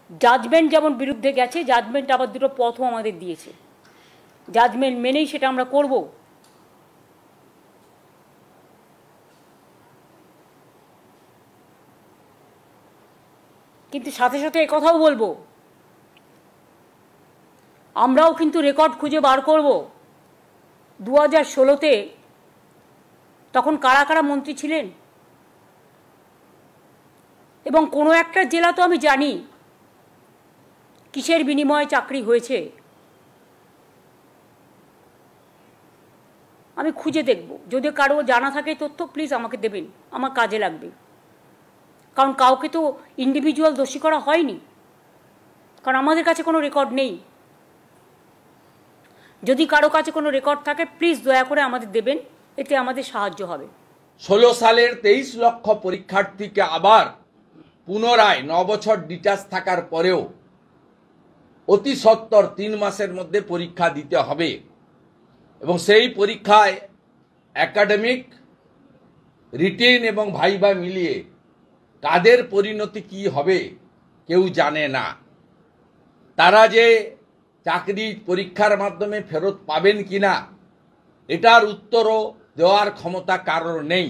Judgement যেমন বিরুদ্ধে গেছে, জাজমেন্ট আবার দুটো পথও আমাদের দিয়েছে, জাজমেন্ট মেনেই সেটা আমরা করব। কিন্তু সাথে সাথে একথাও বলবো, আমরাও কিন্তু রেকর্ড খুঁজে বার করব 2016-তে তখন কারা কারা মন্ত্রী ছিলেন, এবং কোনো একটা জেলা তো আমি জানি কিসের বিনিময়ে চাকরি হয়েছে, আমি খুঁজে দেখব। যদি কারো জানা থাকে তথ্য প্লিজ আমাকে দেবেন, আমার কাজে লাগবে। কারণ কাউকে তো ইন্ডিভিজুয়াল দোষী করা হয়নি, কারণ আমাদের কাছে কোনো রেকর্ড নেই। যদি কারো কাছে কোনো রেকর্ড থাকে প্লিজ দয়া করে আমাদের দেবেন, এতে আমাদের সাহায্য হবে। 16 সালের 23 লক্ষ পরীক্ষার্থীকে আবার পুনরায় 9 বছর ডিটাচ থাকার পরেও অতি সত্বর 3 মাসের মধ্যে পরীক্ষা দিতে হবে, এবং সেই পরীক্ষায় একাডেমিক, রিটেন এবং ভাইবা মিলিয়ে কাদের পরিণতি কি হবে কেউ জানে না। তারা যে চাকরি পরীক্ষার মাধ্যমে ফেরত পাবেন কিনা এটার উত্তরও দেওয়ার ক্ষমতা কারোর নেই।